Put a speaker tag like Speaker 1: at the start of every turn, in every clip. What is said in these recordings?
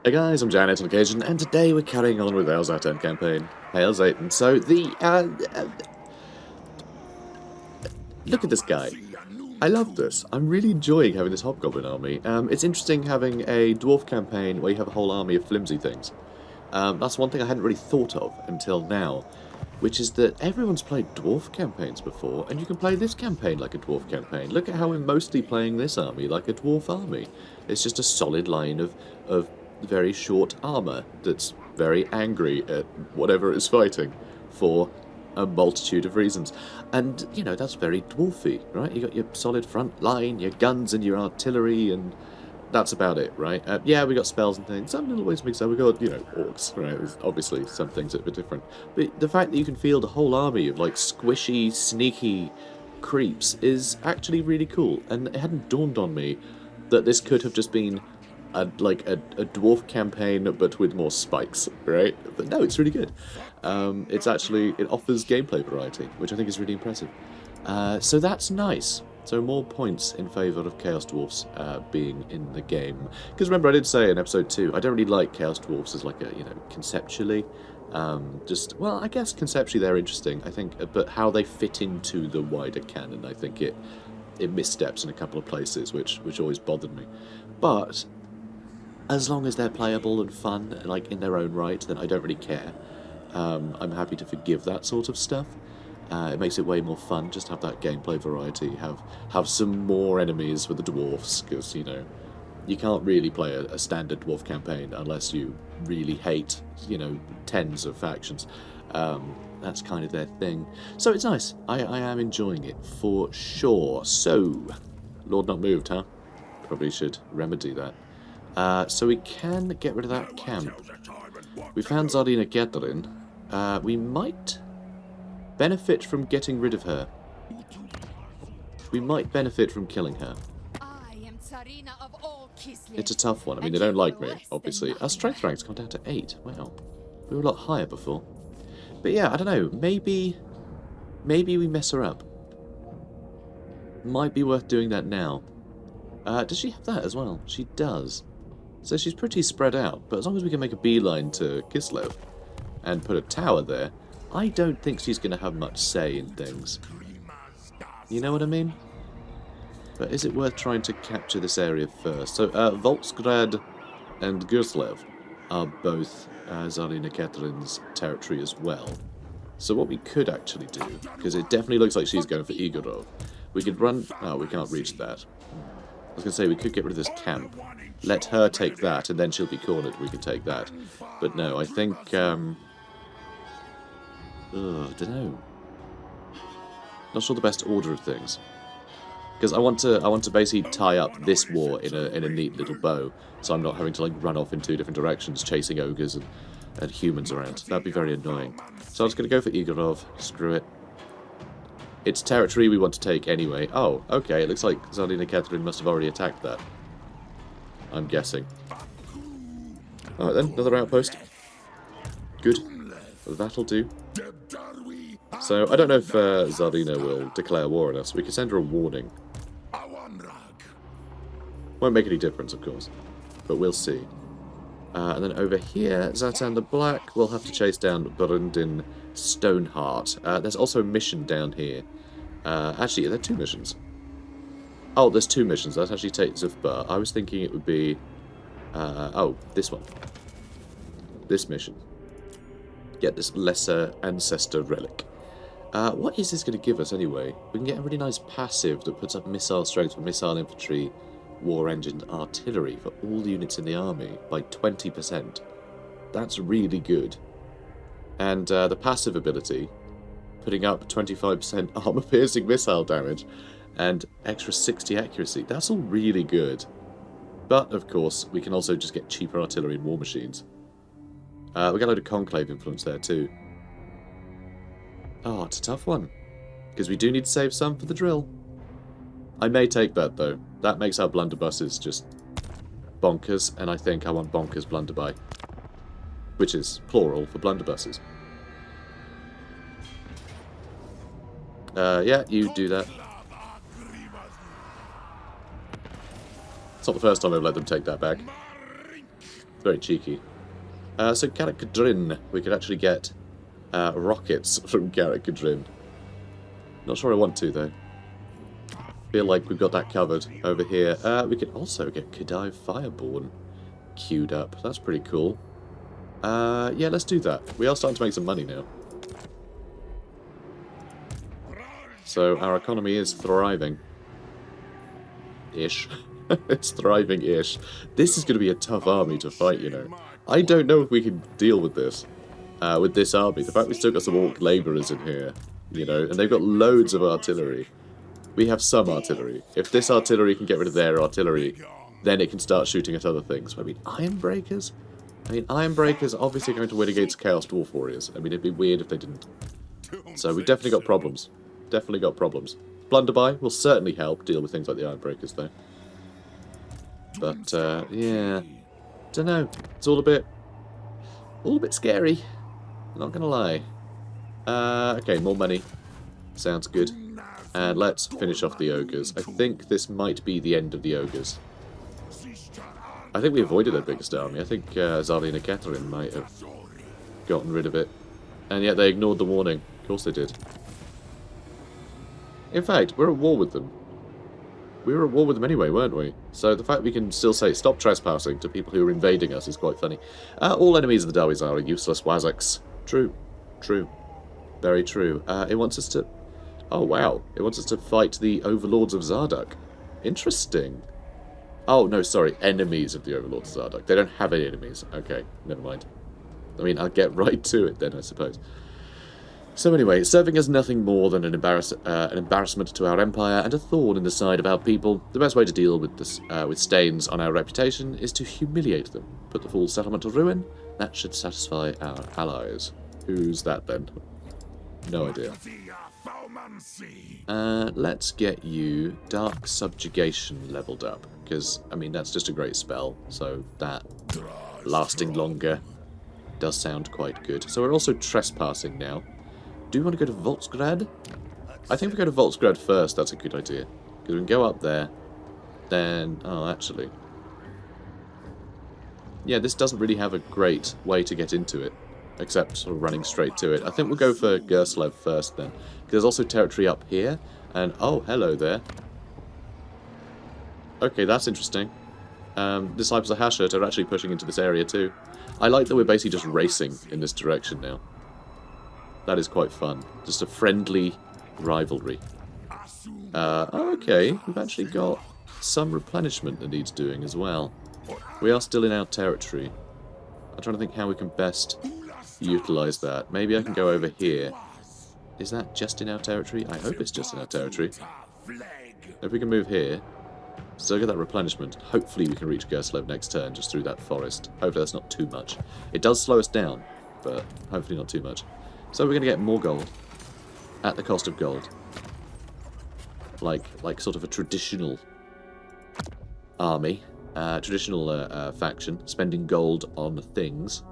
Speaker 1: Hey guys, I'm JanetOnOccasion, and today we're carrying on with our Zhatan campaign. Hail Zhatan. So look at this guy. I love this. I'm really enjoying having this Hobgoblin army. It's interesting having a Dwarf campaign where you have a whole army of flimsy things. That's one thing I hadn't really thought of until now, which is that everyone's played Dwarf campaigns before, and you can play this campaign like a Dwarf campaign. Look at how we're mostly playing this army like a Dwarf army. It's just a solid line of very short armour that's very angry at whatever it's fighting for a multitude of reasons. And, you know, that's very dwarfy, right? You got your solid front line, your guns and your artillery, and that's about it, right? Yeah, we got spells and things. Some little ways mixed up. We got, you know, orcs, right? There's obviously some things that are a bit different. But the fact that you can field a whole army of, like, squishy, sneaky creeps is actually really cool. And it hadn't dawned on me that this could have just been a dwarf campaign, but with more spikes, right? But no, it's really good. It offers gameplay variety, which I think is really impressive. So that's nice. So more points in favour of Chaos Dwarfs being in the game. Because remember, I did say in episode 2, I don't really like Chaos Dwarfs as like a, you know, conceptually. Well, I guess conceptually they're interesting, I think, but how they fit into the wider canon, I think it missteps in a couple of places, which always bothered me. But as long as they're playable and fun, like in their own right, then I don't really care. I'm happy to forgive that sort of stuff. It makes it way more fun, just have that gameplay variety, have some more enemies with the dwarfs, because, you know, you can't really play a standard dwarf campaign unless you really hate, you know, tens of factions. That's kind of their thing. So it's nice. I am enjoying it, for sure. So, Lord Not Moved, huh? Probably should remedy that. So we can get rid of that camp. We found Zhatan Catherine. We might benefit from getting rid of her. We might benefit from killing her. It's a tough one. I mean, they don't like me, obviously. Our strength rank's gone down to 8. Wow. We were a lot higher before. But yeah, I don't know. Maybe we mess her up. Might be worth doing that now. Does she have that as well? She does. So she's pretty spread out, but as long as we can make a beeline to Kislev and put a tower there, I don't think she's going to have much say in things. You know what I mean? But is it worth trying to capture this area first? So, Volksgrad and Gurslev are both Zhatan Catherine's territory as well. So what we could actually do, because it definitely looks like she's going for Igorov, we could run... Oh, we can't reach that. I was going to say, we could get rid of this camp. Let her take that, and then she'll be cornered. We can take that. But no, I think... I don't know. Not sure the best order of things. Because I want to basically tie up this war in a neat little bow, so I'm not having to like run off in 2 different directions, chasing ogres and humans around. That'd be very annoying. So I'm just going to go for Igorov. Screw it. It's territory we want to take anyway. Oh, okay, it looks like Zhatan Catherine must have already attacked that. I'm guessing. Alright then, another outpost. Good. That'll do. So, I don't know if Zardina will declare war on us. We could send her a warning. Won't make any difference, of course. But we'll see. And then over here, Zhatan the Black will have to chase down Brundin Stoneheart. There's also a mission down here. Actually, there are 2 missions. Oh, there's 2 missions. That actually takes Zufbar. I was thinking it would be... oh, this one. This mission. Get this Lesser Ancestor Relic. What is this going to give us anyway? We can get a really nice passive that puts up missile strength for missile infantry, war engine, artillery for all the units in the army by 20%. That's really good. And the passive ability, putting up 25% armor-piercing missile damage and extra 60 accuracy. That's all really good. But, of course, we can also just get cheaper artillery and war machines. We got a load of Conclave influence there, too. Oh, it's a tough one. Because we do need to save some for the drill. I may take that, though. That makes our blunderbusses just bonkers, and I think I want bonkers blunderby. Which is plural for blunderbusses. Yeah, you do that. It's not the first time I've let them take that back. Very cheeky. So Karak Kadrin, we could actually get rockets from Karak Kadrin. Not sure I want to, though. Feel like we've got that covered over here. We could also get Khedive Fireborn queued up. That's pretty cool. Yeah, let's do that. We are starting to make some money now. So our economy is thriving. Ish. It's thriving-ish. This is going to be a tough army to fight, you know. I don't know if we can deal with this army. The fact we've still got some orc labourers in here, you know, and they've got loads of artillery. We have some artillery. If this artillery can get rid of their artillery, then it can start shooting at other things. I mean, Ironbreakers? I mean, Ironbreakers are obviously going to win against Chaos Dwarf Warriors. I mean, it'd be weird if they didn't. So we've definitely got problems. Definitely got problems. Blunderby will certainly help deal with things like the Ironbreakers, though. But, yeah. Don't know. It's all a bit scary. Not gonna lie. Okay, more money. Sounds good. And let's finish off the ogres. I think this might be the end of the ogres. I think we avoided their biggest army. I think Zhatan Catherine might have gotten rid of it. And yet they ignored the warning. Of course they did. In fact, we're at war with them. We were at war with them anyway, weren't we? So the fact we can still say stop trespassing to people who are invading us is quite funny. All enemies of the Darwis are useless Wazaks. True. True. Very true. It wants us to... Oh, wow. It wants us to fight the Overlords of Zarduk. Interesting. Oh, no, sorry. Enemies of the Overlords of Zarduk. They don't have any enemies. Okay, never mind. I mean, I'll get right to it then, I suppose. So anyway, serving as nothing more than an embarrassment to our empire and a thorn in the side of our people, the best way to deal with this, with stains on our reputation is to humiliate them. Put the full settlement to ruin. That should satisfy our allies. Who's that then? No idea. Let's get you Dark Subjugation leveled up, because, I mean, that's just a great spell, so that lasting longer does sound quite good. So we're also trespassing now. Do you want to go to Voltsgrad? I think if we go to Voltsgrad first, that's a good idea. Because we can go up there, then... Oh, actually. Yeah, this doesn't really have a great way to get into it, except sort of running straight to it. I think we'll go for Gerslev first, then. Because there's also territory up here, and... Oh, hello there. Okay, that's interesting. Disciples of Hashut are actually pushing into this area, too. I like that we're basically just racing in this direction now. That is quite fun. Just a friendly rivalry. Okay, we've actually got some replenishment that needs doing as well. We are still in our territory. I'm trying to think how we can best utilise that. Maybe I can go over here. Is that just in our territory? I hope it's just in our territory. If we can move here, still get that replenishment. Hopefully we can reach Gerslev next turn just through that forest. Hopefully that's not too much. It does slow us down, but hopefully not too much. So we're going to get more gold at the cost of gold. Like sort of a traditional army, traditional faction, spending gold on things.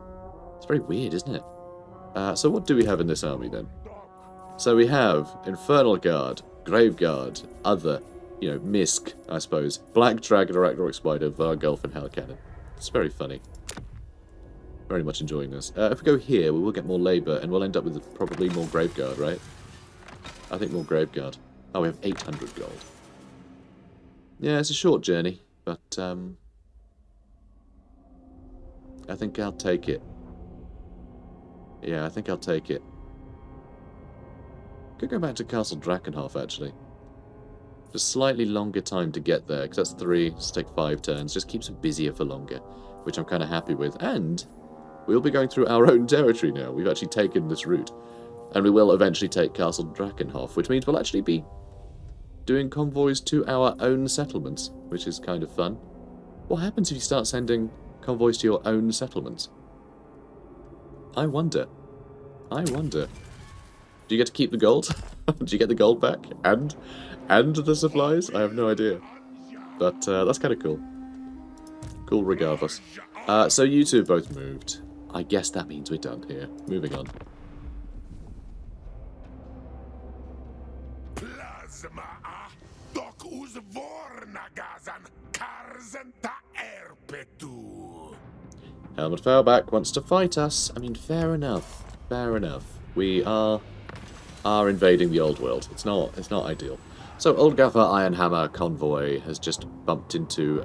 Speaker 1: It's very weird, isn't it? So what do we have in this army then? So we have Infernal Guard, Grave Guard, other, you know, Misk, I suppose, Black Dragon, Arachnoric Spider, Vargulf, and Hell Cannon. It's very funny. Very much enjoying this. If we go here, we will get more labour, and we'll end up with probably more Graveguard, right? I think more Graveguard. Oh, we have 800 gold. Yeah, it's a short journey, but I think I'll take it. Yeah, I think I'll take it. Could go back to Castle Drakenhof, actually. Just slightly longer time to get there, because that's 3, just take 5 turns. Just keeps them busier for longer, which I'm kind of happy with. And we'll be going through our own territory now. We've actually taken this route. And we will eventually take Castle Drakenhof, which means we'll actually be doing convoys to our own settlements, which is kind of fun. What happens if you start sending convoys to your own settlements? I wonder. I wonder. Do you get to keep the gold? Do you get the gold back? And the supplies? I have no idea. But that's kind of cool. Cool regardless. So you two both moved. I guess that means we're done here. Moving on. Helmet Fairback wants to fight us. I mean, fair enough. Fair enough. We are invading the old world. It's not ideal. So, Old Gaffer Ironhammer Convoy has just bumped into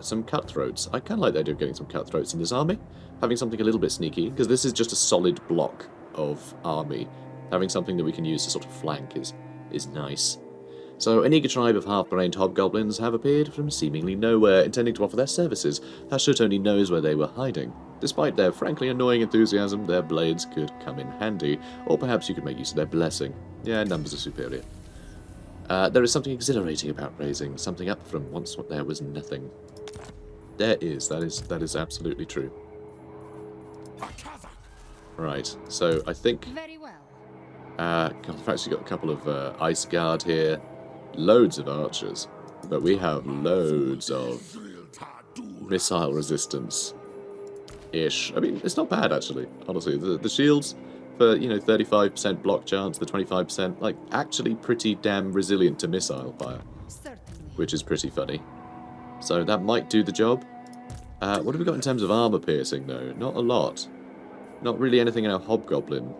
Speaker 1: some cutthroats. I kind of like the idea of getting some cutthroats in this army. Having something a little bit sneaky, because this is just a solid block of army. Having something that we can use to sort of flank is nice. So, an eager tribe of half-brained hobgoblins have appeared from seemingly nowhere, intending to offer their services. Hashut only knows where they were hiding. Despite their frankly annoying enthusiasm, their blades could come in handy, or perhaps you could make use of their blessing. Yeah, numbers are superior. There is something exhilarating about raising something up from once there was nothing. There is. That is absolutely true. Right, so I think...
Speaker 2: Very well.
Speaker 1: I've actually got a couple of Ice Guard here. Loads of archers. But we have loads of missile resistance-ish. I mean, it's not bad, actually, honestly. The shields... for, 35% block chance, the 25%, like, actually pretty damn resilient to missile fire.
Speaker 2: Certainly.
Speaker 1: Which is pretty funny. So that might do the job. What have we got in terms of armor piercing, though? Not a lot. Not really anything in our hobgoblin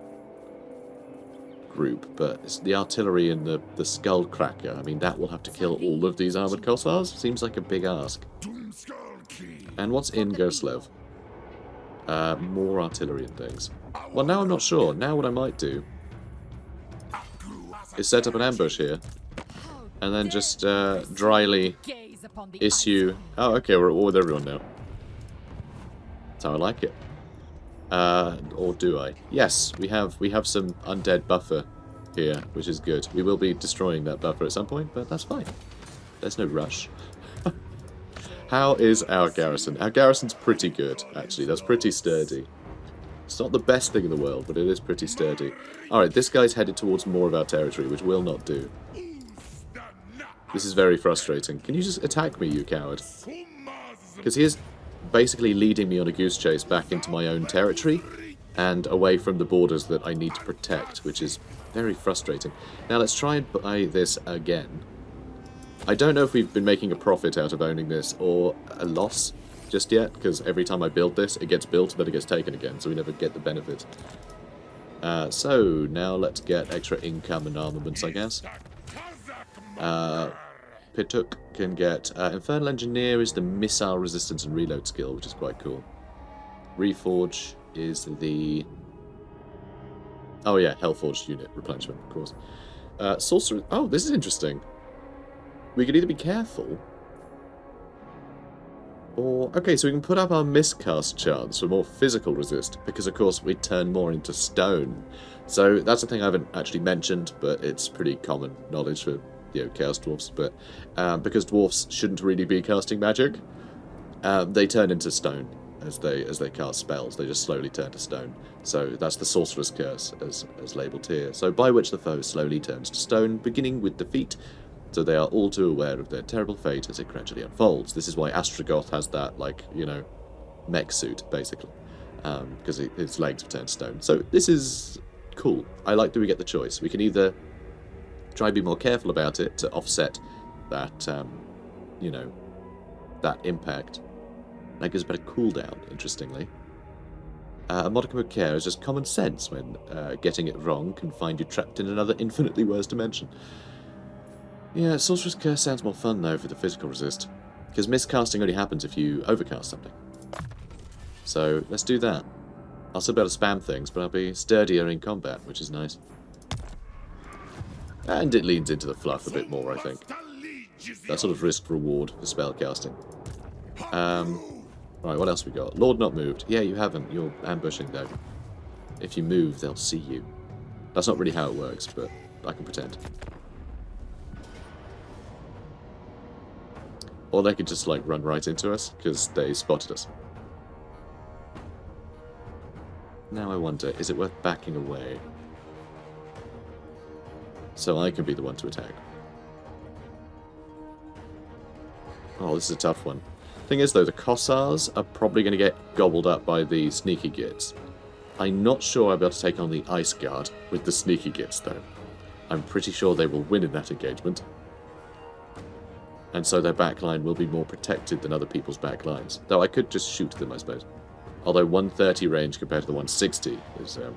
Speaker 1: group, but it's the artillery and the skullcracker. I mean, that will have to kill all of these armored Kossars. Seems like a big ask. And what's in Goslev? More artillery and things. Well, now I'm not sure. Now what I might do is set up an ambush here, and then just dryly issue... Oh, okay, we're at war with everyone now. That's how I like it. Or do I? Yes, we have some undead buffer here, which is good. We will be destroying that buffer at some point, but that's fine. There's no rush. How is our garrison? Our garrison's pretty good, actually. That's pretty sturdy. It's not the best thing in the world, but it is pretty sturdy. Alright, this guy's headed towards more of our territory, which will not do. This is very frustrating. Can you just attack me, you coward? Because he is basically leading me on a goose chase back into my own territory and away from the borders that I need to protect, which is very frustrating. Now let's try and buy this again. I don't know if we've been making a profit out of owning this or a loss just yet, because every time I build this, it gets built, then it gets taken again, so we never get the benefit. So, now let's get extra income and armaments, I guess. Pituk can get... Infernal Engineer is the missile resistance and reload skill, which is quite cool. Reforge is the... Oh yeah, Hellforged unit replenishment, of course. Sorcerer... Oh, this is interesting. We could either be careful, or... Okay, so we can put up our miscast chance for more physical resist, because of course we turn more into stone. So that's the thing I haven't actually mentioned, but it's pretty common knowledge for, Chaos Dwarfs. But because dwarfs shouldn't really be casting magic, they turn into stone as they cast spells. They just slowly turn to stone. So that's the Sorcerer's Curse, as labelled here. So by which the foe slowly turns to stone, beginning with defeat. So they are all too aware of their terrible fate as it gradually unfolds. This is why Astrogoth has that, mech suit, basically. Because his legs have turned stone. So this is cool. I like that we get the choice. We can either try and be more careful about it to offset that, that impact. That gives a better cooldown, interestingly. A modicum of care is just common sense when getting it wrong can find you trapped in another infinitely worse dimension. Yeah, Sorcerer's Curse sounds more fun, though, for the physical resist. Because miscasting only happens if you overcast something. So, let's do that. I'll still be able to spam things, but I'll be sturdier in combat, which is nice. And it leans into the fluff a bit more, I think. That sort of risk-reward for spellcasting. Right, what else we got? Lord not moved. Yeah, you haven't. You're ambushing, though. If you move, they'll see you. That's not really how it works, but I can pretend. Or they could just, run right into us, because they spotted us. Now I wonder, is it worth backing away? So I can be the one to attack. Oh, this is a tough one. Thing is, though, the Kossars are probably going to get gobbled up by the Sneaky Gits. I'm not sure I'll be able to take on the Ice Guard with the Sneaky Gits, though. I'm pretty sure they will win in that engagement. And so their backline will be more protected than other people's backlines. Though I could just shoot them, I suppose. Although 130 range compared to the 160 is a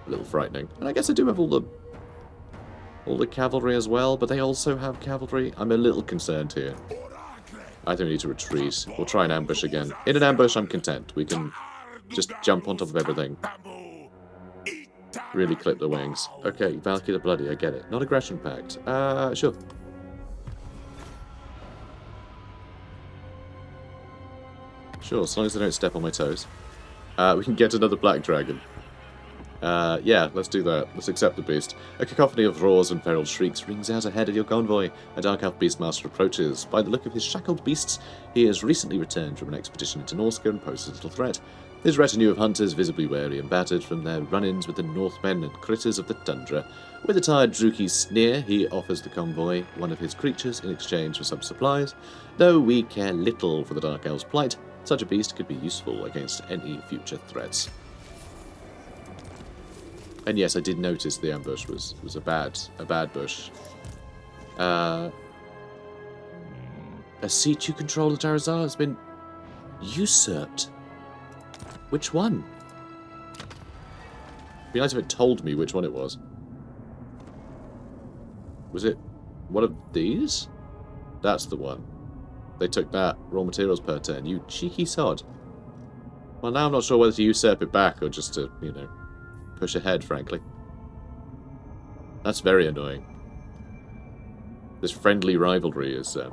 Speaker 1: little frightening. And I guess I do have all the cavalry as well, but they also have cavalry. I'm a little concerned here. I think we need to retreat. We'll try and ambush again. In an ambush, I'm content. We can just jump on top of everything. Really clip the wings. Okay, Valkyrie the Bloody, I get it. Not aggression pact. Sure. Sure, as long as they don't step on my toes. We can get another black dragon. Yeah, let's do that. Let's accept the beast. A cacophony of roars and feral shrieks rings out ahead of your convoy. A dark elf beastmaster approaches. By the look of his shackled beasts, he has recently returned from an expedition into Norsca and poses little threat. His retinue of hunters, visibly weary and battered from their run-ins with the Northmen and critters of the tundra. With a tired Druki sneer, he offers the convoy one of his creatures in exchange for some supplies. Though we care little for the dark elf's plight, such a beast could be useful against any future threats. And yes, I did notice the ambush was a bad bush. A seat you control at Arazar has been usurped. Which one? It'd be nice if it told me which one it was. Was it one of these? That's the one. They took that. Raw materials per turn. You cheeky sod. Well, now I'm not sure whether to usurp it back or just to, you know, push ahead, frankly. That's very annoying. This friendly rivalry is a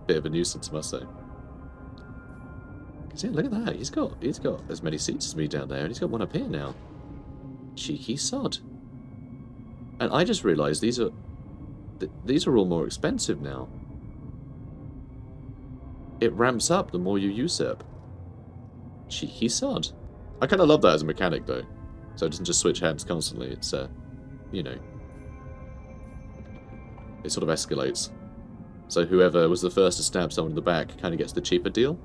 Speaker 1: bit of a nuisance, I must say. Yeah, look at that. He's got as many seats as me down there, and he's got one up here now. Cheeky sod. And I just realised these are all more expensive now. It ramps up the more you usurp. Cheeky sod. I kind of love that as a mechanic, though. So it doesn't just switch hands constantly. It's, you know, it sort of escalates. So whoever was the first to stab someone in the back kind of gets the cheaper deal.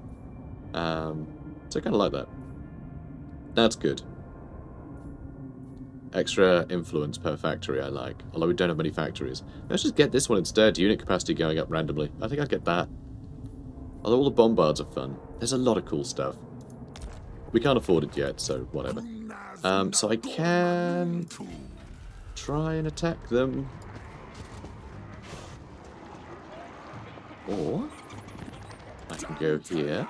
Speaker 1: So I kind of like that. That's good. Extra influence per factory I like. Although we don't have many factories. Let's just get this one instead. Unit capacity going up randomly. I think I'd get that. Although all the bombards are fun. There's a lot of cool stuff. We can't afford it yet, so whatever. So I can try and attack them. Or I can go here.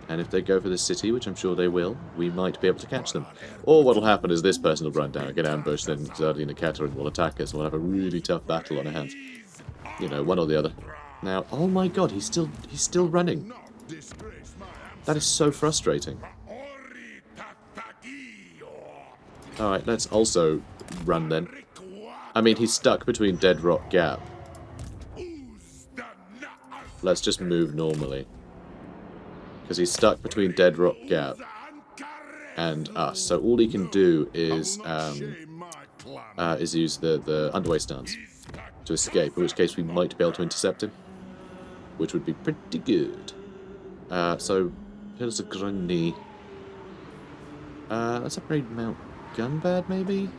Speaker 1: And if they go for the city, which I'm sure they will, we might be able to catch them. Or what'll happen is this person will run down, get ambushed, then Zhatan and Catherine will attack us, and we'll have a really tough battle on our hands. You know, one or the other. Now, oh my god, he's still running. That is so frustrating. Alright, let's also run then. I mean, he's stuck between Dead Rock Gap. Let's just move normally. Because he's stuck between Dead Rock Gap and us. So all he can do is use the underway stance to escape, in which case we might be able to intercept him. Which would be pretty good. So, Pillars of Grunny. Let's upgrade Mount Gunbad, maybe?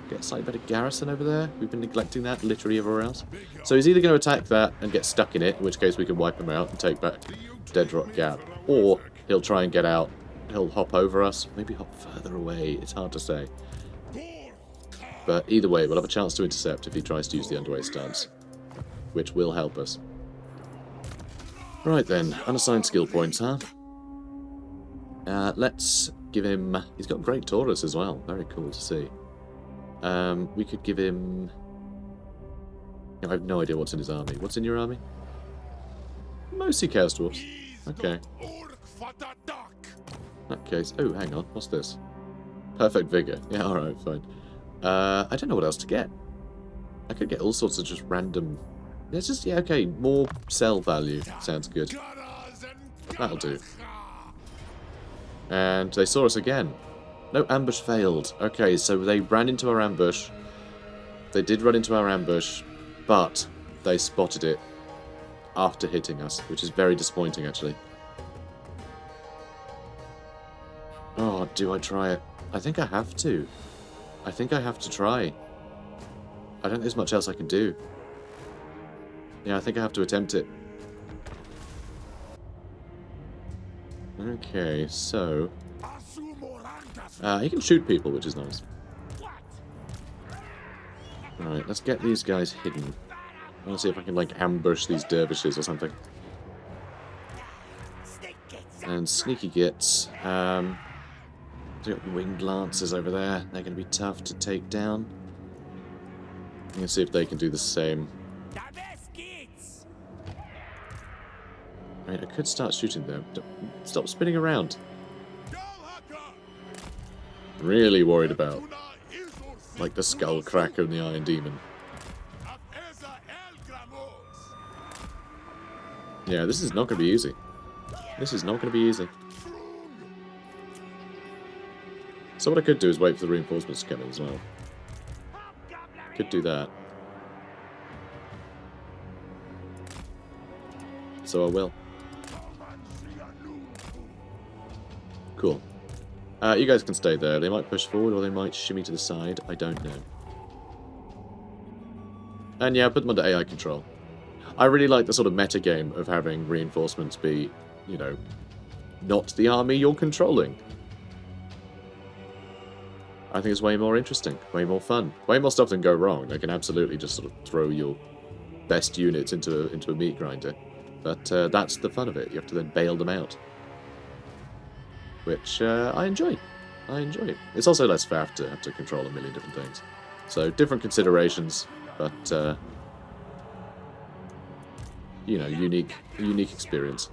Speaker 1: Get a slightly better garrison over there. We've been neglecting that literally everywhere else. So he's either going to attack that and get stuck in it, in which case we can wipe him out and take back Dead Rock Gap. Or he'll try and get out. He'll hop over us. Maybe hop further away. It's hard to say. But either way, we'll have a chance to intercept if he tries to use the underway stance. Which will help us. Right then, unassigned skill points, huh? Let's give him... He's got great Taurus as well. Very cool to see. We could give him... I have no idea what's in his army. What's in your army? Mostly Chaos Dwarfs. Okay. In that case... Oh, hang on. What's this? Perfect Vigor. Yeah, alright, fine. I don't know what else to get. I could get all sorts of just random... It's just, yeah, okay, more cell value. Sounds good. That'll do. And they saw us again. No, ambush failed. Okay, so they ran into our ambush. They did run into our ambush, but they spotted it after hitting us, which is very disappointing, actually. Oh, do I try it? I think I have to. I think I have to try. I don't think there's much else I can do. Yeah, I think I have to attempt it. Okay, so... he can shoot people, which is nice. Alright, let's get these guys hidden. I want to see if I can, like, ambush these dervishes or something. And sneaky gits. We've got winged lancers over there. They're going to be tough to take down. I'm going to see if they can do the same. Right, I could start shooting them. Stop spinning around. Really worried about, like, the Skull Cracker and the Iron Demon. Yeah, this is not going to be easy. This is not going to be easy. So what I could do is wait for the reinforcements to come in as well. Could do that. So I will. Cool. You guys can stay there. They might push forward or they might shimmy to the side. I don't know. And yeah, put them under AI control. I really like the sort of meta game of having reinforcements be, you know, not the army you're controlling. I think it's way more interesting, way more fun, way more stuff than go wrong. They can absolutely just sort of throw your best units into a meat grinder. But that's the fun of it. You have to then bail them out. Which I enjoy. I enjoy it. It's also less faff to have to control a million different things. So different considerations, but you know, unique experience.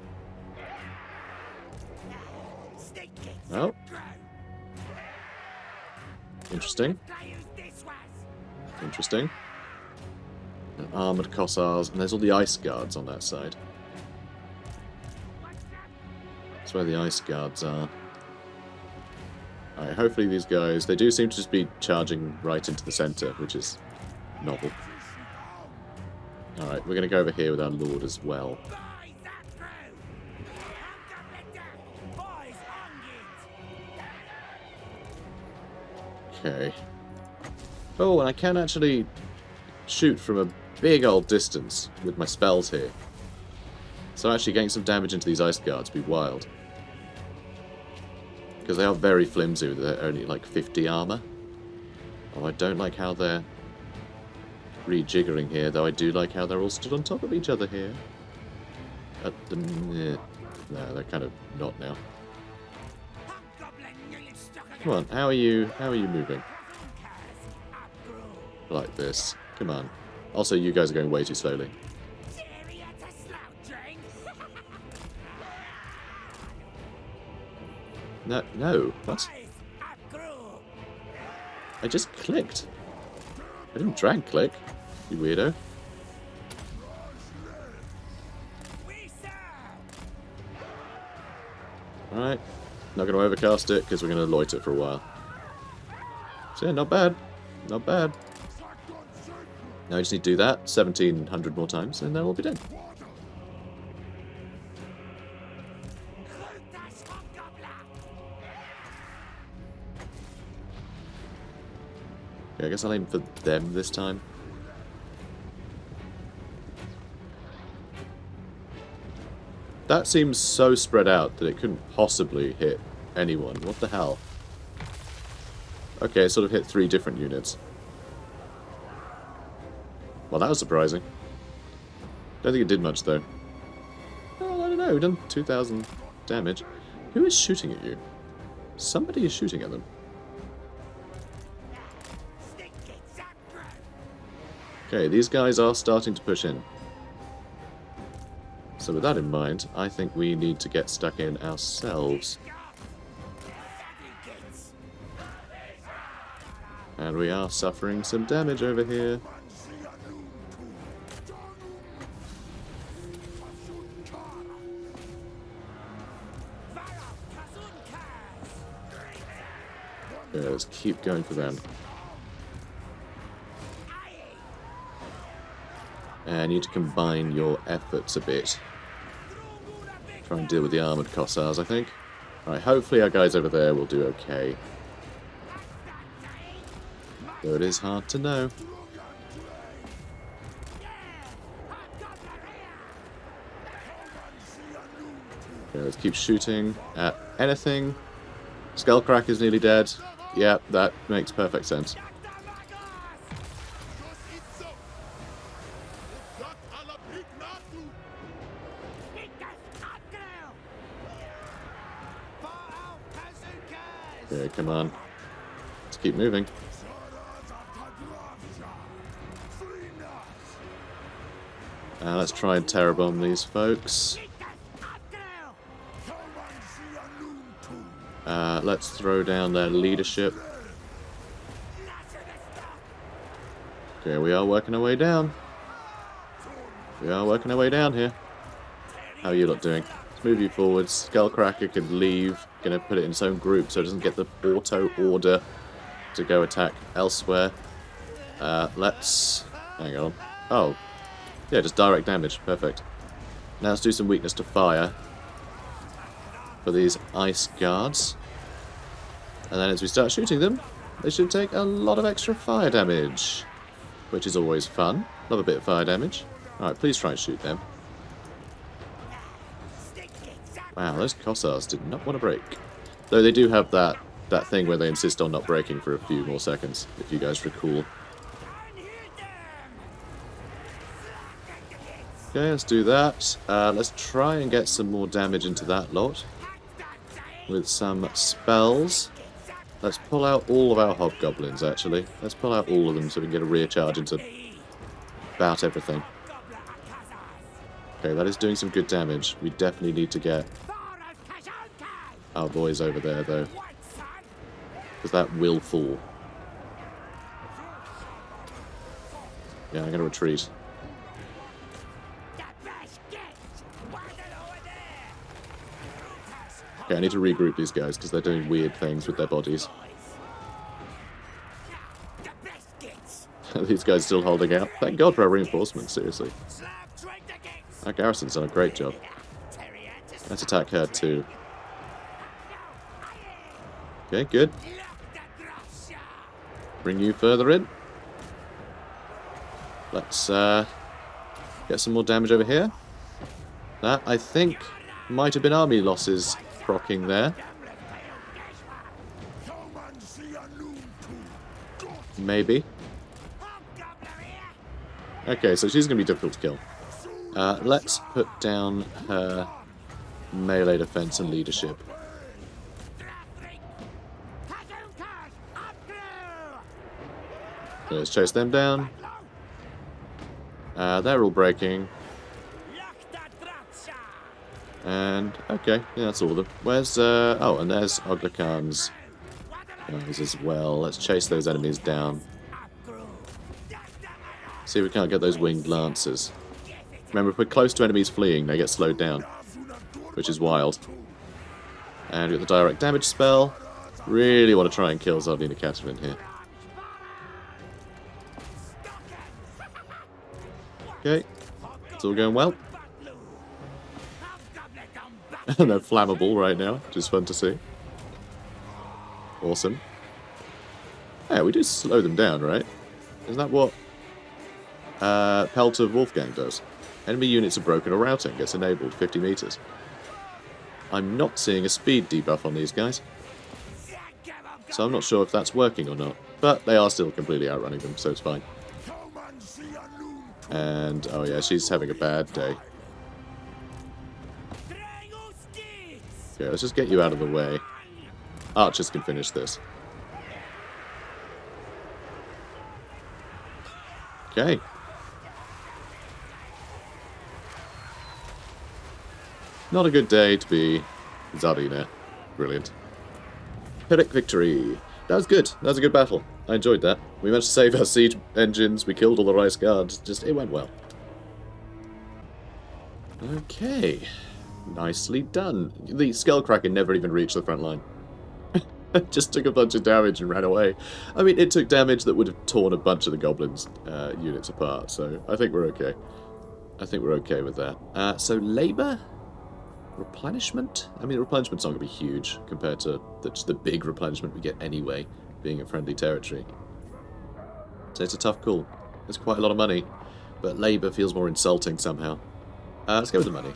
Speaker 1: Oh. Interesting. Interesting. And armoured Cossars, and there's all the ice guards on that side. That's where the ice guards are. Alright, hopefully these guys, they do seem to just be charging right into the centre, which is novel. Alright, we're going to go over here with our Lord as well. Okay. Oh, and I can actually shoot from a big old distance with my spells here. So actually getting some damage into these ice guards would be wild. Because they are very flimsy with their only like 50 armor. Oh, I don't like how they're rejiggering here, though I do like how they're all stood on top of each other here. No, they're kind of not now. Come on, how are you moving? Like this. Come on. Also, you guys are going way too slowly. No, what? I just clicked. I didn't drag click, you weirdo. Alright. Not going to overcast it, because we're going to loiter for a while. So yeah, not bad. Not bad. Now we just need to do that 1,700 more times, and then we'll be done. Okay, I guess I'll aim for them this time. That seems so spread out that it couldn't possibly hit anyone. What the hell? Okay, it sort of hit 3 different units. Well, that was surprising. Don't think it did much, though. Well, I don't know. We've done 2,000 damage. Who is shooting at you? Somebody is shooting at them. Okay, these guys are starting to push in. So with that in mind, I think we need to get stuck in ourselves. And we are suffering some damage over here. Yeah, let's keep going for them. And you need to combine your efforts a bit. Try and deal with the armoured Cossars, I think. Alright, hopefully our guys over there will do okay. Though it is hard to know. Okay, let's keep shooting at anything. Skullcrack is nearly dead. Yeah, that makes perfect sense. Okay, come on. Let's keep moving. Let's try and terror bomb these folks. Let's throw down their leadership. Okay, we are working our way down. We are working our way down here. How are you lot doing? Let's move you forwards. Skullcracker could leave. Gonna put it in its own group so it doesn't get the auto order to go attack elsewhere. Let's... hang on. Oh. Yeah, just direct damage. Perfect. Now let's do some weakness to fire for these ice guards. And then as we start shooting them, they should take a lot of extra fire damage, which is always fun. Love a bit of fire damage. Alright, please try and shoot them. Wow, those Cossars did not want to break. Though they do have that thing where they insist on not breaking for a few more seconds, if you guys recall. Okay, let's do that. Let's try and get some more damage into that lot with some spells. Let's pull out all of our hobgoblins, actually. Let's pull out all of them so we can get a rear charge into about everything. Okay, that is doing some good damage. We definitely need to get our boys over there, though, because that will fall. Yeah, I'm going to retreat. Okay, I need to regroup these guys because they're doing weird things with their bodies. These guys still holding out. Thank God for our reinforcements, seriously. Our garrison's done a great job. Let's attack her too. Okay, good. Bring you further in. Let's get some more damage over here. That, I think, might have been army losses procking there. Maybe. Okay, so she's going to be difficult to kill. Let's put down her melee defense and leadership. Okay, let's chase them down. They're all breaking. And, okay, yeah, that's all of them. Where's, oh, and there's Ulrika's guys as well. Let's chase those enemies down. See if we can't get those winged lancers. Remember, if we're close to enemies fleeing, they get slowed down, which is wild. And we've got the direct damage spell. Really want to try and kill Zhatan The Black here. Okay, it's all going well. And they're flammable right now, which is fun to see. Awesome. Yeah, we do slow them down, right? Isn't that what Pelt of Wolfgang does? Enemy units are broken or routing gets enabled 50 meters. I'm not seeing a speed debuff on these guys, so I'm not sure if that's working or not. But they are still completely outrunning them, so it's fine. And, oh yeah, she's having a bad day. Okay, let's just get you out of the way. Archers can finish this. Okay. Not a good day to be Zhatan. Brilliant. Pyrrhic victory. That was good. That was a good battle. I enjoyed that. We managed to save our siege engines. We killed all the rice guards. Just, it went well. Okay. Nicely done. The Skullcracker never even reached the front line. Just took a bunch of damage and ran away. I mean, it took damage that would have torn a bunch of the goblins' units apart, so I think we're okay. I think we're okay with that. So, labour? Replenishment? I mean, replenishment's not going to be huge compared to just the big replenishment we get anyway, being in friendly territory. So it's a tough call. It's quite a lot of money, but labour feels more insulting somehow. Let's go with the money.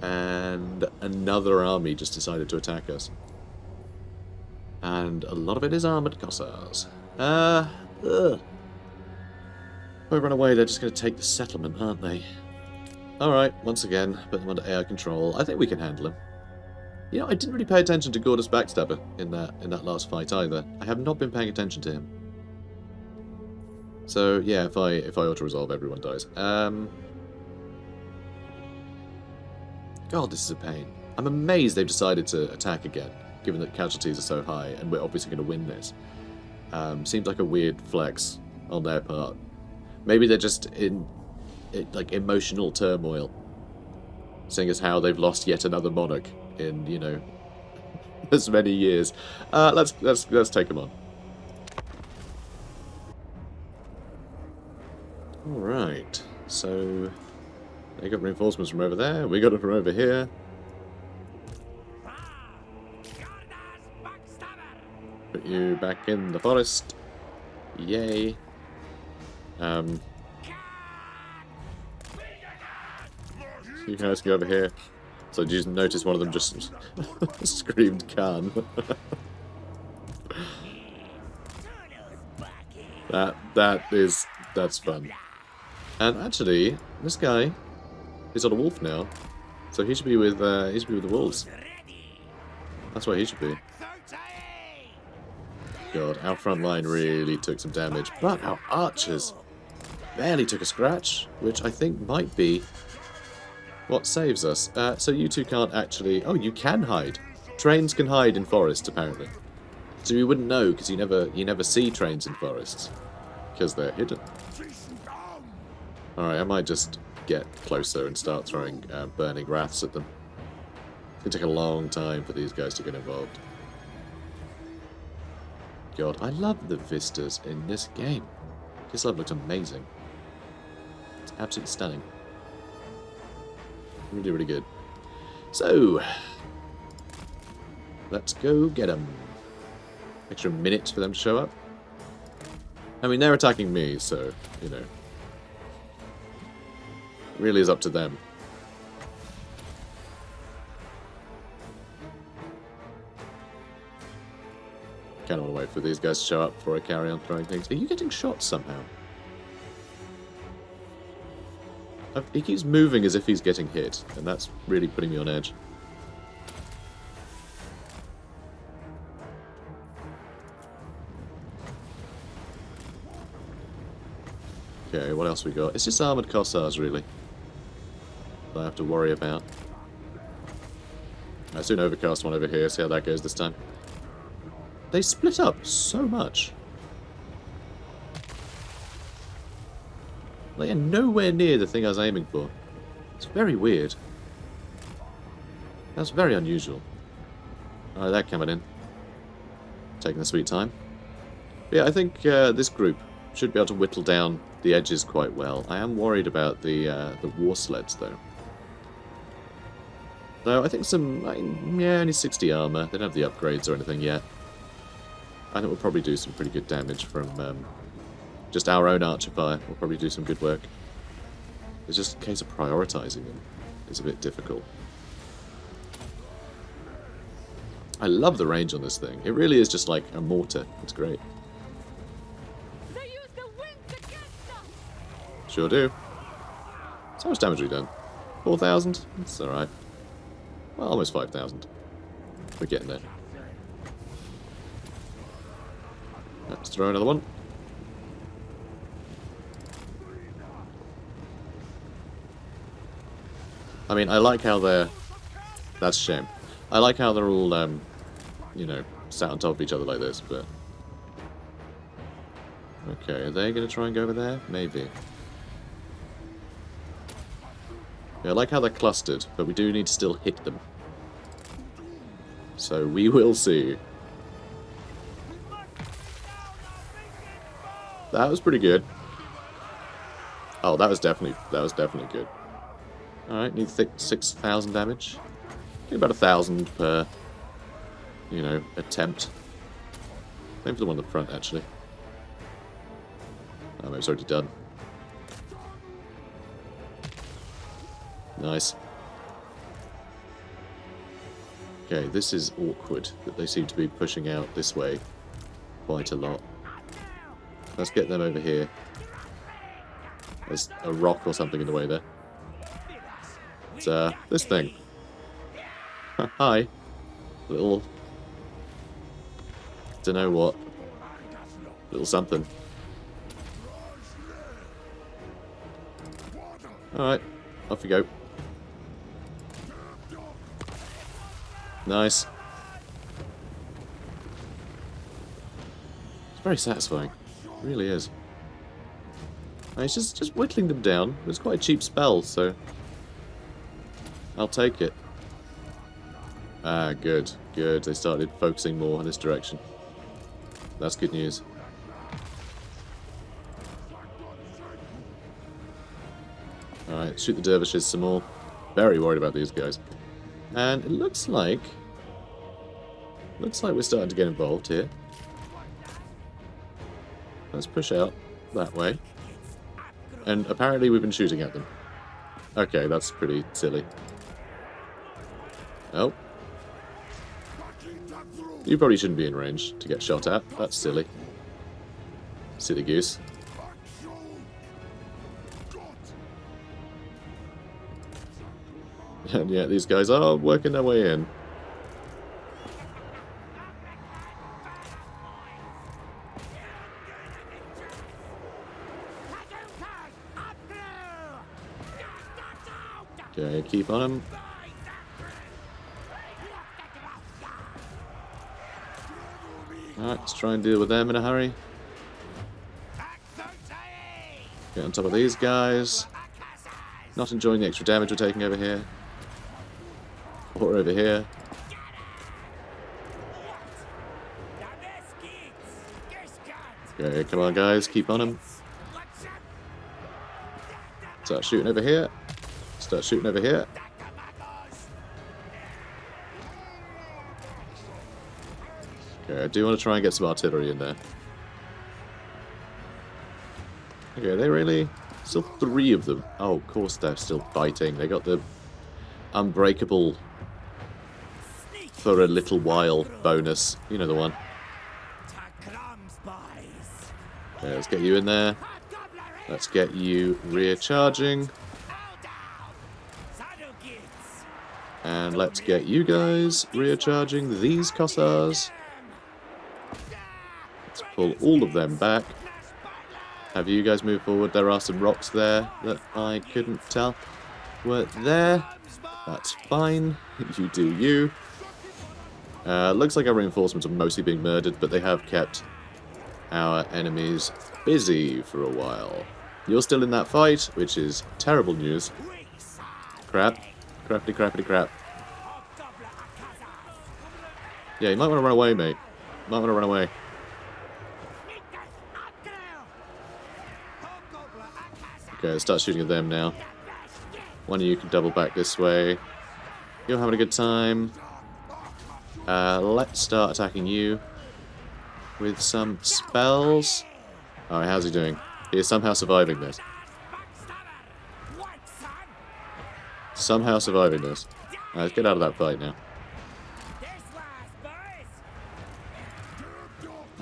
Speaker 1: And another army just decided to attack us. And a lot of it is armoured Cossars. If I run away, they're just going to take the settlement, aren't they? Alright, once again, put them under AI control. I think we can handle them. You know, I didn't really pay attention to Gordas Backstabber in that last fight either. I have not been paying attention to him. So, yeah, if I auto-resolve, everyone dies. God, this is a pain. I'm amazed they've decided to attack again, given that casualties are so high, and we're obviously going to win this. Seems like a weird flex on their part. Maybe they're just in like emotional turmoil, seeing as how they've lost yet another monarch in, you know, as many years. Let's take them on. All right, so they got reinforcements from over there. We got it from over here. Put you back in the forest. Yay. You guys go over here. So did you notice one of them just screamed Khan? That's fun. And actually, this guy is on a wolf now, so he should be with the wolves. That's where he should be. God, our front line really took some damage, but our archers barely took a scratch, which I think might be what saves us. So you two can't actually... Oh, you can hide. Trains can hide in forests, apparently. So you wouldn't know, because you never see trains in forests, because they're hidden. Alright, I might just get closer and start throwing burning wraths at them. It's going to take a long time for these guys to get involved. God, I love the vistas in this game. This level looks amazing. It's absolutely stunning. Really, really good. So, let's go get them. Extra minute for them to show up. I mean, they're attacking me, so, you know. It really is up to them. Kind of want to wait for these guys to show up before I carry on throwing things. Are you getting shot somehow? He keeps moving as if he's getting hit, and that's really putting me on edge. Okay, what else we got? It's just armoured Cossars, really, that I have to worry about. I'll soon overcast one over here, see how that goes this time. They split up so much. They are nowhere near the thing I was aiming for. It's very weird. That's very unusual. Alright, they're coming in. Taking the sweet time. But yeah, I think this group should be able to whittle down the edges quite well. I am worried about the war sleds, though. Though I think only 60 armor. They don't have the upgrades or anything yet. I think we'll probably do some pretty good damage from just our own archer fire. We'll probably do some good work. It's just a case of prioritizing them. It's a bit difficult. I love the range on this thing. It really is just like a mortar. It's great.
Speaker 2: They use the wind to catch them.
Speaker 1: Sure do. So much damage have we done? 4,000? That's alright. Well, almost 5,000. We're getting there. Let's throw another one. I mean, I like how they're... That's a shame. I like how they're all, you know, sat on top of each other like this, but... Okay, are they going to try and go over there? Maybe. Yeah, I like how they're clustered, but we do need to still hit them. So we will see. That was pretty good. Oh, that was definitely good. Alright, need 6,000 damage. Get about 1,000 per, you know, attempt. Same for the one in the front, actually. Oh, maybe it's already done. Okay, this is awkward that they seem to be pushing out this way quite a lot. Let's get them over here. There's a rock or something in the way there. It's this thing. Hi. Little... Dunno what. Little something. Alright, off we go. Nice. It's very satisfying. It really is. And it's just whittling them down. It's quite a cheap spell, so I'll take it. Ah, good, good. They started focusing more in this direction. That's good news. Alright, shoot the dervishes some more. Very worried about these guys. And it looks like we're starting to get involved here. Let's push out that way. And apparently we've been shooting at them. Okay, that's pretty silly. Oh. You probably shouldn't be in range to get shot at. That's silly. Silly goose. And yeah, these guys are working their way in. Okay, keep on them. Alright, let's try and deal with them in a hurry. Get on top of these guys. Not enjoying the extra damage we're taking over here. Or over here. Okay, come on guys, keep on them. Start shooting over here. Start shooting over here. Okay, I do want to try and get some artillery in there. Okay, they really... Still 3 of them. Oh, of course they're still fighting. They got the unbreakable for a little while bonus. You know the one. Okay, let's get you in there. Let's get you rear charging. And let's get you guys rear charging these Kossars. Let's pull all of them back. Have you guys move forward. There are some rocks there that I couldn't tell were there. That's fine. You do you. Looks like our reinforcements are mostly being murdered, but they have kept our enemies busy for a while. You're still in that fight, which is terrible news. Crap. Crappity crappity crap. Yeah, you might want to run away, mate. You might want to run away. Okay, let's start shooting at them now. One of you can double back this way. You're having a good time. Let's start attacking you with some spells. Alright, how's he doing? He is somehow surviving this. Somehow surviving this. Alright, let's get out of that fight now.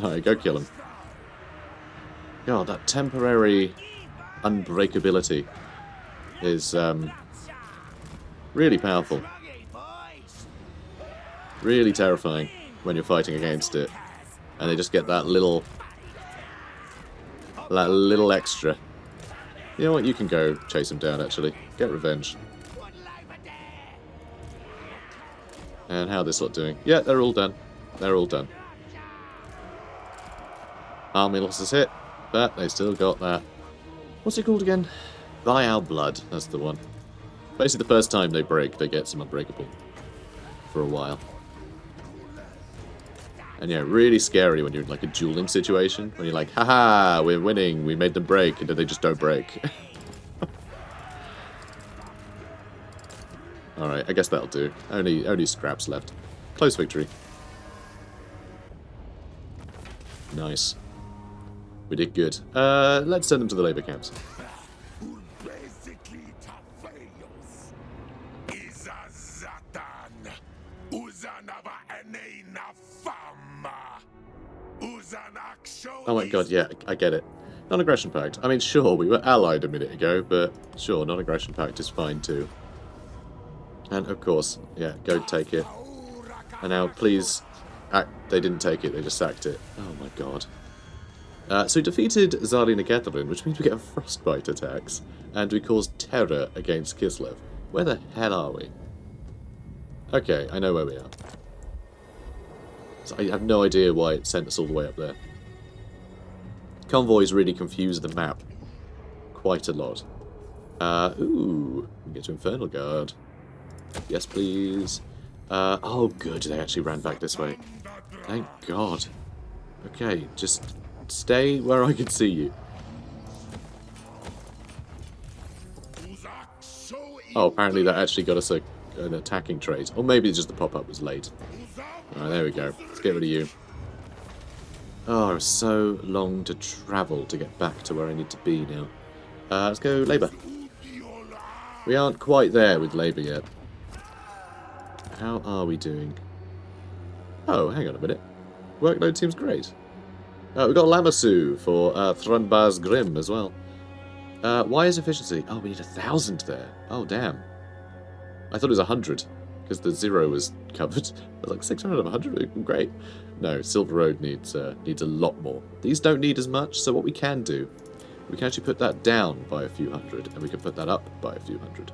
Speaker 1: Alright, go kill him. God, that temporary unbreakability is really powerful. Really terrifying when you're fighting against it. And they just get that little extra. You know what, you can go chase them down actually. Get revenge. And how this lot doing? Yeah, they're all done. They're all done. Army losses hit, but they still got that. What's it called again? By Our Blood, that's the one. Basically the first time they break, they get some unbreakable. For a while. And yeah, really scary when you're in like a dueling situation. When you're like, haha, we're winning, we made them break, and then they just don't break. Alright, I guess that'll do. Only scraps left. Close victory. Nice. We did good. Let's send them to the labor camps. Oh my god, yeah, I get it. Non-aggression pact. I mean, sure, we were allied a minute ago, but sure, non-aggression pact is fine too. And of course, yeah, go take it. And now, please, they didn't take it, they just sacked it. Oh my god. So we defeated Zhatan The Black, which means we get frostbite attacks, and we cause terror against Kislev. Where the hell are we? Okay, I know where we are. So I have no idea why it sent us all the way up there. Convoys really confuse the map quite a lot. Ooh, we can get to Infernal Guard. Yes, please. Oh, good, they actually ran back this way. Thank God. Okay, just stay where I can see you. Oh, apparently that actually got us an attacking trait. Or maybe just the pop-up was late. Alright, there we go. Let's get rid of you. Oh, it's so long to travel to get back to where I need to be now. Let's go Labour. We aren't quite there with Labour yet. How are we doing? Oh, hang on a minute. Workload seems great. We've got Lamassu for Thrunbaz Grim as well. Why is efficiency? Oh, we need 1,000 there. Oh, damn. I thought it was 100, because the 0 was covered. I was like, 600 of 100? Great. No, Silver Road needs a lot more. These don't need as much, so what we can do, we can actually put that down by a few hundred, and we can put that up by a few hundred.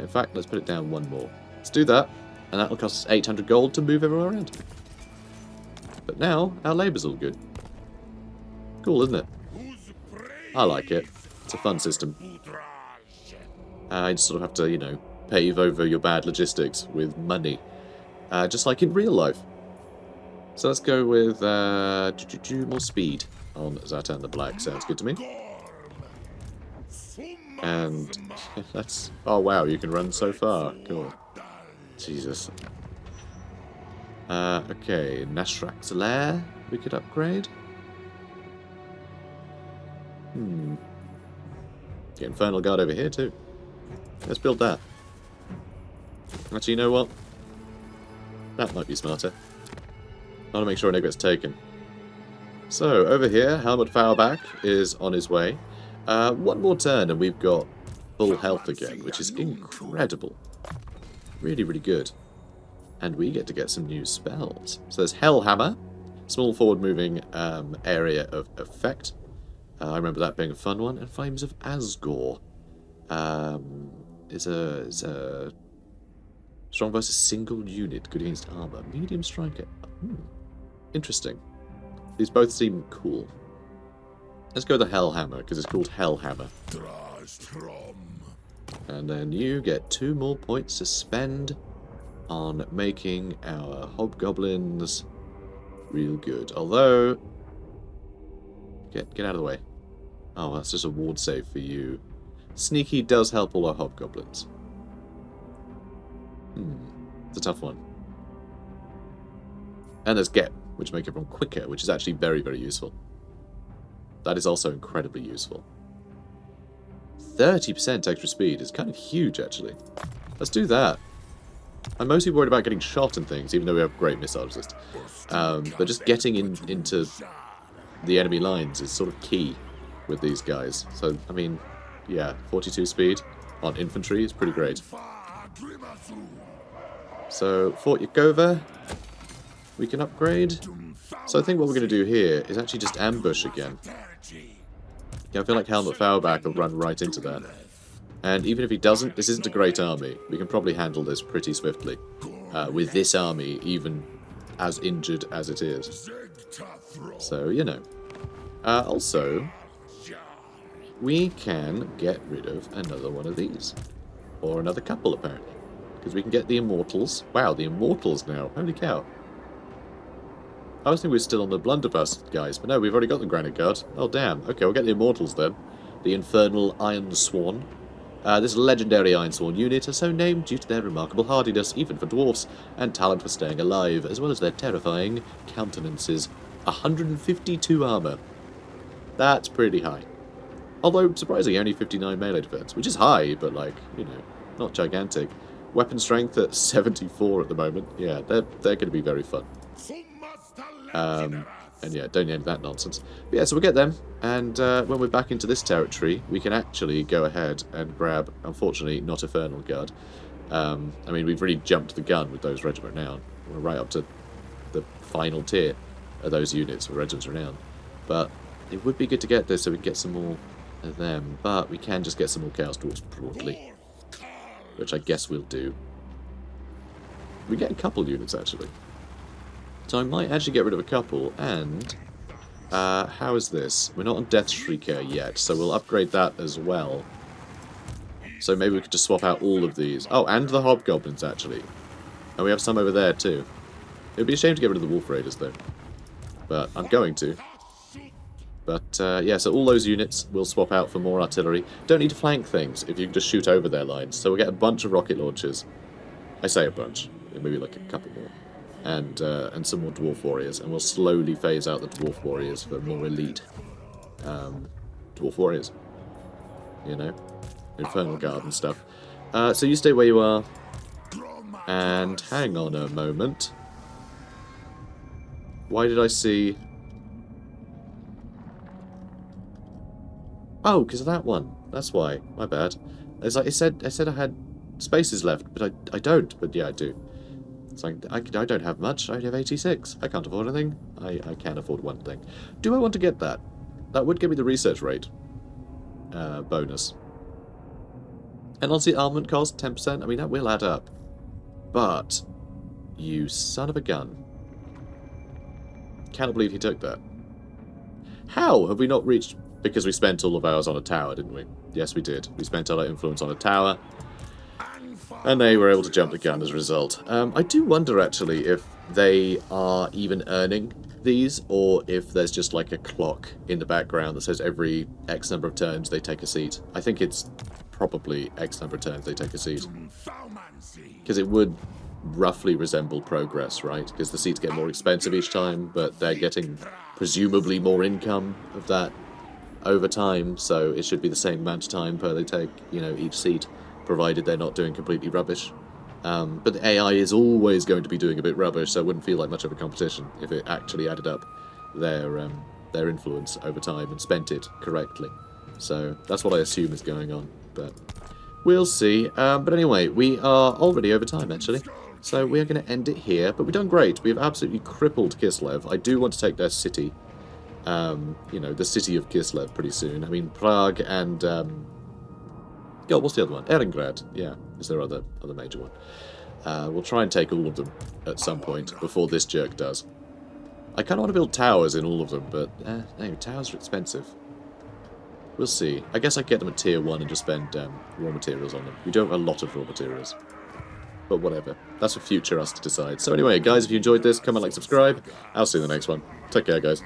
Speaker 1: In fact, let's put it down one more. Let's do that, and that'll cost us 800 gold to move everywhere around. But now, our labour's all good. Cool, isn't it? I like it. It's a fun system. You just sort of have to, you know, pave over your bad logistics with money. Just like in real life. So let's go with more speed on Zhatan The Black. Sounds good to me. And that's... Oh wow, you can run so far. Cool. Jesus. Okay, Nashrak's Lair we could upgrade. Get Infernal Guard over here too. Let's build that. Actually, you know what? That might be smarter. I want to make sure it never gets taken. So, over here, Helmut Fauerback is on his way. One more turn and we've got full health again, which is incredible. Really, really good. And we get to get some new spells. So there's Hellhammer, small forward-moving area of effect. I remember that being a fun one. And Flames of Asgore is a strong versus single unit, good against armor, medium striker. Interesting. These both seem cool. Let's go with the Hellhammer because it's called Hellhammer. And then you get 2 more points to spend on making our hobgoblins real good. Although, get out of the way. Oh, that's just a ward save for you. Sneaky does help all our hobgoblins. It's a tough one. And there's Get, which make everyone quicker, which is actually very, very useful. That is also incredibly useful. 30% extra speed is kind of huge, actually. Let's do that. I'm mostly worried about getting shot and things, even though we have great missile resist. But just getting into the enemy lines is sort of key with these guys. So, I mean, yeah, 42 speed on infantry is pretty great. So, Fort Yakova, we can upgrade. So I think what we're going to do here is actually just ambush again. Yeah, I feel like Helmut Fauerback will run right into that. And even if he doesn't, this isn't a great army. We can probably handle this pretty swiftly. With this army, even as injured as it is. So, you know. Also, we can get rid of another one of these. Or another couple, apparently. Because we can get the Immortals. Wow, the Immortals now. Holy cow. I was thinking we were still on the Blunderbuss guys, but no, we've already got the Granite Guard. Oh, damn. Okay, we'll get the Immortals then. The Infernal Iron Swan. This legendary Iron Sworn unit are so named due to their remarkable hardiness, even for dwarfs, and talent for staying alive, as well as their terrifying countenances. 152 armor. That's pretty high. Although, surprisingly, only 59 melee defense, which is high, but, like, you know, not gigantic. Weapon strength at 74 at the moment. Yeah, they're going to be very fun. And And yeah, don't need any of that nonsense. But yeah, so we'll get them, and when we're back into this territory, we can actually go ahead and grab, unfortunately, not Infernal Guard. I mean, we've really jumped the gun with those Regiment Renown. We're right up to the final tier of those units with Regiment Renown. But it would be good to get this so we can get some more of them. But we can just get some more Chaos Dwarfs broadly, which I guess we'll do. We get a couple units, actually. So I might actually get rid of a couple, and how is this? We're not on Death Shrieker yet, so we'll upgrade that as well. So maybe we could just swap out all of these. Oh, and the Hobgoblins, actually. And we have some over there, too. It would be a shame to get rid of the Wolf Raiders, though. But I'm going to. But, yeah, so all those units we'll swap out for more artillery. Don't need to flank things if you can just shoot over their lines. So we'll get a bunch of rocket launchers. I say a bunch. Maybe like a couple more. And some more Dwarf Warriors, and we'll slowly phase out the Dwarf Warriors for more elite Dwarf Warriors. You know? Infernal Guard and stuff. So you stay where you are, and hang on a moment. Why did I see... Oh, because of that one. That's why. My bad. It's like I said I had spaces left, but I don't. But yeah, I do. It's like, I don't have much. I have 86. I can't afford anything. I can afford one thing. Do I want to get that? That would give me the research rate bonus. And obviously armament cost, 10%. I mean, that will add up. But, you son of a gun. Cannot believe he took that. How have we not reached... Because we spent all of ours on a tower, didn't we? Yes, we did. We spent all our influence on a tower. And they were able to jump the gun as a result. I do wonder, actually, if they are even earning these, or if there's just like a clock in the background that says every X number of turns they take a seat. I think it's probably X number of turns they take a seat. Because it would roughly resemble progress, right? Because the seats get more expensive each time, but they're getting presumably more income of that over time, so it should be the same amount of time per they take, you know, each seat, provided they're not doing completely rubbish. But the AI is always going to be doing a bit rubbish, so it wouldn't feel like much of a competition if it actually added up their influence over time and spent it correctly. So that's what I assume is going on, but we'll see. But anyway, we are already over time, actually. So we are going to end it here, but we've done great. We've absolutely crippled Kislev. I do want to take their city, you know, the city of Kislev pretty soon. I mean, Prague and, God, what's the other one? Erengrad, yeah, is there other major one. We'll try and take all of them at some point before this jerk does. I kind of want to build towers in all of them, but, no, towers are expensive. We'll see. I guess I could get them at tier 1 and just spend raw materials on them. We don't have a lot of raw materials. But whatever. That's for future us to decide. So anyway, guys, if you enjoyed this, comment, like, subscribe. I'll see you in the next one. Take care, guys.